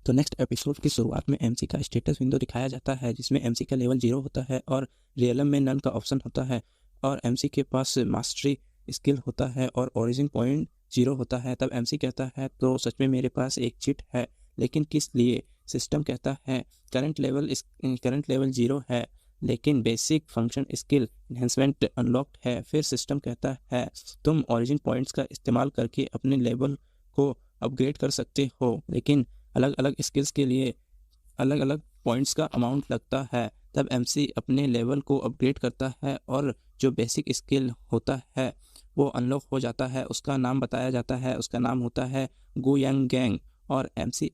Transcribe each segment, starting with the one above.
तो next episode की शुरुआत में एमसी का स्टेटस विंडो दिखाया जाता है जिसमें एमसी का लेवल 0 होता है और रियलम में नन का ऑप्शन होता है और एमसी के पास मास्टरी स्किल होता है और ओरिजिन पॉइंट 0 होता है। तब एमसी कहता है तो सच में मेरे पास एक चिट है, लेकिन किस लिए? सिस्टम कहता है करंट लेवल 0 है लेकिन basic function skill enhancement unlocked है। फिर सिस्टम कहता है तुम ओरिजिन पॉइंट्स का इस्तेमाल करके अपने लेवल को अपग्रेड कर सकते हो, लेकिन अलग अलग स्किल्स के लिए अलग अलग पॉइंट्स का अमाउंट लगता है। तब एमसी अपने लेवल को अपग्रेड करता है और जो बेसिक स्किल होता है वो अनलॉक हो जाता है। उसका नाम बताया जाता है, उसका नाम होता है गो यंग गैंग और एमसी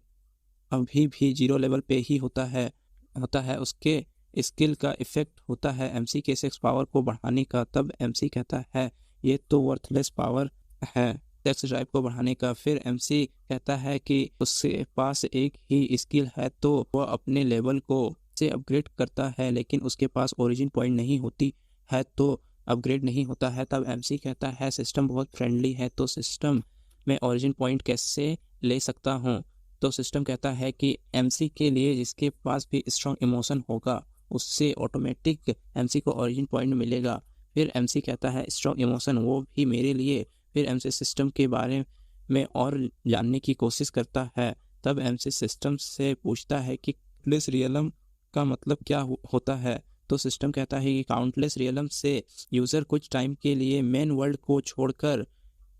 अभी भी 0 लेवल पे ही होता है। उसके स्किल का इफेक्ट होता है एमसी के 6 पावर को बढ़ाने का। तब एमसी कहता है ये तो वर्थलेस पावर है टेक्स्ट ड्राइव को बढ़ाने का। फिर एमसी कहता है कि उसके पास एक ही स्किल है तो वह अपने लेवल को से अपग्रेड करता है, लेकिन उसके पास ओरिजिन पॉइंट नहीं होती है तो अपग्रेड नहीं होता है। तब एमसी कहता है सिस्टम बहुत फ्रेंडली है तो सिस्टम में ओरिजिन पॉइंट कैसे ले सकता हूँ? तो सिस्टम कहता है कि एमसी के लिए जिसके पास भी स्ट्रॉन्ग इमोशन होगा उससे ऑटोमेटिक एमसी को ओरिजिन पॉइंट मिलेगा। फिर एमसी कहता है स्ट्रॉन्ग इमोशन वो भी मेरे लिए। फिर एमसी सिस्टम के बारे में और जानने की कोशिश करता है। तब एमसी सिस्टम से पूछता है कि काउंटलेस रियलम का मतलब क्या होता है? तो सिस्टम कहता है कि काउंटलेस रियलम से यूज़र कुछ टाइम के लिए मेन वर्ल्ड को छोड़कर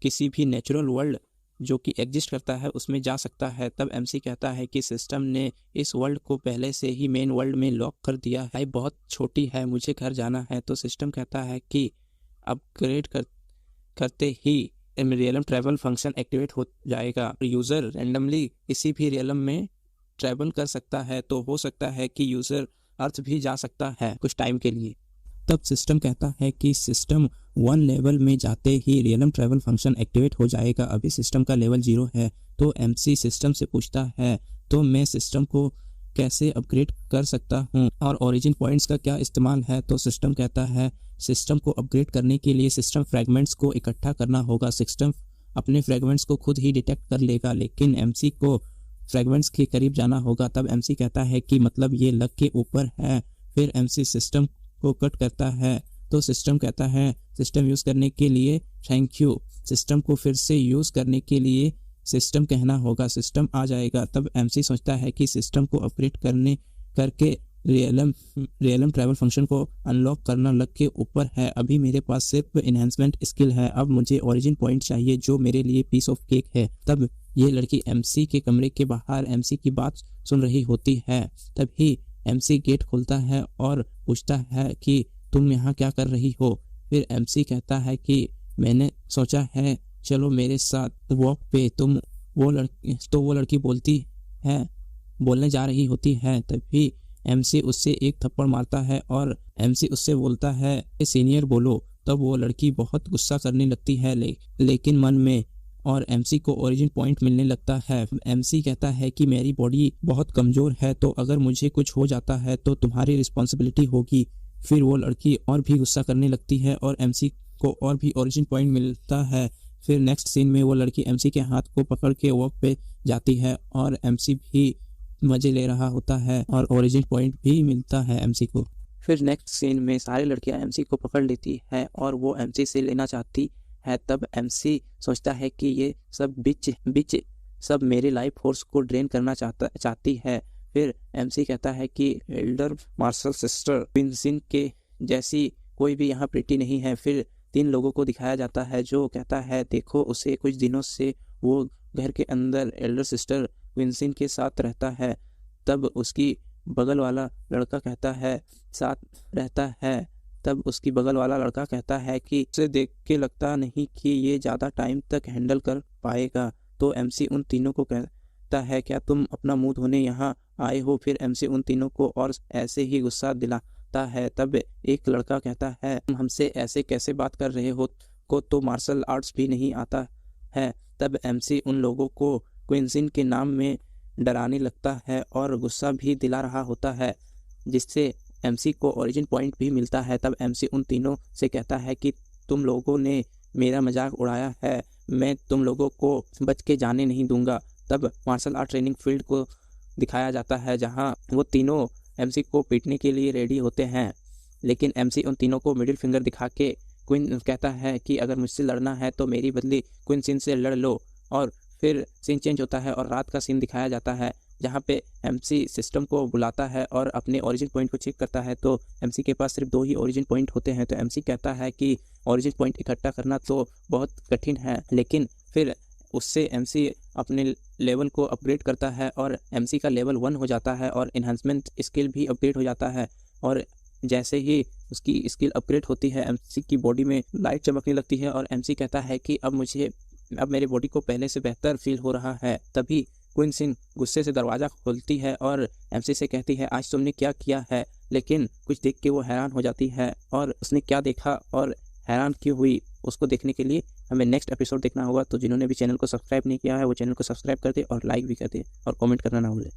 किसी भी नेचुरल वर्ल्ड जो कि एग्जिस्ट करता है उसमें जा सकता है। तब एमसी कहता है कि सिस्टम ने इस वर्ल्ड को पहले से ही मेन वर्ल्ड में लॉक कर दिया है, बहुत छोटी है, मुझे घर जाना है। तो सिस्टम कहता है कि अपग्रेड करते ही रियलम ट्रैवल फंक्शन एक्टिवेट हो जाएगा। यूज़र रैंडमली किसी भी रियलम में ट्रैवल कर सकता है, तो हो सकता है कि यूज़र अर्थ भी जा सकता है कुछ टाइम के लिए। तब सिस्टम कहता है कि सिस्टम 1 लेवल में जाते ही रियलम ट्रैवल फंक्शन एक्टिवेट हो जाएगा। अभी सिस्टम का लेवल 0 है। तो एमसी सिस्टम से पूछता है तो मैं सिस्टम को कैसे अपग्रेड कर सकता हूँ और ओरिजिन पॉइंट्स का क्या इस्तेमाल है? तो सिस्टम कहता है सिस्टम को अपग्रेड करने के लिए सिस्टम फ्रैगमेंट्स को इकट्ठा करना होगा। सिस्टम अपने फ्रैगमेंट्स को खुद ही डिटेक्ट कर लेगा, लेकिन एमसी को फ्रैगमेंट्स के करीब जाना होगा। तब एमसी कहता है कि मतलब ये लक के ऊपर है। फिर एमसी सिस्टम को कट करता है तो सिस्टम कहता है सिस्टम यूज़ करने के लिए थैंक यू। सिस्टम को फिर से यूज़ करने के लिए सिस्टम कहना होगा, सिस्टम आ जाएगा। तब एमसी सोचता है कि सिस्टम को अपग्रेड करके रियलम ट्रैवल फंक्शन को अनलॉक करना लक के ऊपर है। अभी मेरे पास सिर्फ इन्हेंसमेंट स्किल है, अब मुझे ओरिजिन पॉइंट चाहिए जो मेरे लिए पीस ऑफ केक है। तब ये लड़की एमसी के कमरे के बाहर एमसी की बात सुन रही होती है। तभी एमसी गेट खोलता है और पूछता है कि तुम यहाँ क्या कर रही हो? फिर एमसी कहता है कि मैंने सोचा है चलो मेरे साथ वॉक पे। वो लड़की बोलने जा रही होती है। तभी एमसी उससे एक थप्पड़ मारता है और एमसी उससे बोलता है सीनियर बोलो। तब वो लड़की बहुत गुस्सा करने लगती है लेकिन मन में, और एमसी को ओरिजिन पॉइंट मिलने लगता है। एमसी कहता है कि मेरी बॉडी बहुत कमज़ोर है तो अगर मुझे कुछ हो जाता है तो तुम्हारी रिस्पॉन्सिबिलिटी होगी। फिर वो लड़की और भी गुस्सा करने लगती है और एमसी को और भी ओरिजिन पॉइंट मिलता है। फिर नेक्स्ट सीन में वो लड़की एमसी के हाथ को पकड़ के वॉक पे जाती है और एमसी भी मज़े ले रहा होता है और ओरिजिन पॉइंट भी मिलता है एमसी को। फिर नेक्स्ट सीन में सारी लड़कियां एमसी को पकड़ लेती है और वो एमसी से लेना चाहती है। तब एमसी सोचता है कि ये सब बिच सब मेरे लाइफ फोर्स को ड्रेन करना चाहती है। फिर एमसी कहता है कि एल्डर मार्शल सिस्टर विंसिन के जैसी कोई भी यहाँ प्रिटी नहीं है। फिर 3 लोगों को दिखाया जाता है जो कहता है देखो उसे कुछ दिनों से वो घर के अंदर एल्डर सिस्टर विंसिन के साथ रहता है। तब उसकी बगल वाला लड़का कहता है साथ रहता है। तब उसकी बगल वाला लड़का कहता है कि उसे देख के लगता नहीं कि ये ज़्यादा टाइम तक हैंडल कर पाएगा। तो एमसी उन तीनों को कहता है क्या तुम अपना मुंह धोने यहाँ आए हो? फिर एमसी उन तीनों को और ऐसे ही गुस्सा दिलाता है। तब एक लड़का कहता है तुम हमसे ऐसे कैसे बात कर रहे हो, को तो मार्शल आर्ट्स भी नहीं आता है। तब एमसी उन लोगों को क्विंसिन के नाम में डराने लगता है और गुस्सा भी दिला रहा होता है, जिससे एमसी को ओरिजिन पॉइंट भी मिलता है। तब एमसी उन तीनों से कहता है कि तुम लोगों ने मेरा मजाक उड़ाया है, मैं तुम लोगों को बच के जाने नहीं दूंगा। तब मार्शल आर्ट ट्रेनिंग फील्ड को दिखाया जाता है जहां वो तीनों एमसी को पीटने के लिए रेडी होते हैं, लेकिन एमसी उन तीनों को मिडिल फिंगर दिखा के क्वीन कहता है कि अगर मुझसे लड़ना है तो मेरी बदली क्वीन सिन से लड़ लो। और फिर सीन चेंज होता है और रात का सीन दिखाया जाता है जहाँ पे एमसी सिस्टम को बुलाता है और अपने ओरिजिन पॉइंट को चेक करता है। तो एमसी के पास सिर्फ 2 ही ओरिजिन पॉइंट होते हैं। तो एमसी कहता है कि ओरिजिन पॉइंट इकट्ठा करना तो बहुत कठिन है, लेकिन फिर उससे एमसी अपने लेवल को अपग्रेड करता है और एमसी का लेवल 1 हो जाता है और इन्हांसमेंट स्किल भी अपग्रेड हो जाता है। और जैसे ही उसकी स्किल अपग्रेड होती है एमसी की बॉडी में लाइट चमकने लगती है और एमसी कहता है कि अब मेरी बॉडी को पहले से बेहतर फील हो रहा है। तभी क्वीन सिन गुस्से से दरवाज़ा खोलती है और एमसी से कहती है आज तुमने क्या किया है, लेकिन कुछ देख के वो हैरान हो जाती है और उसने क्या देखा और हैरान क्यों हुई उसको देखने के लिए हमें नेक्स्ट एपिसोड देखना होगा। तो जिन्होंने भी चैनल को सब्सक्राइब नहीं किया है वो चैनल को सब्सक्राइब कर दे और लाइक भी कर दे और कमेंट करना ना भूले।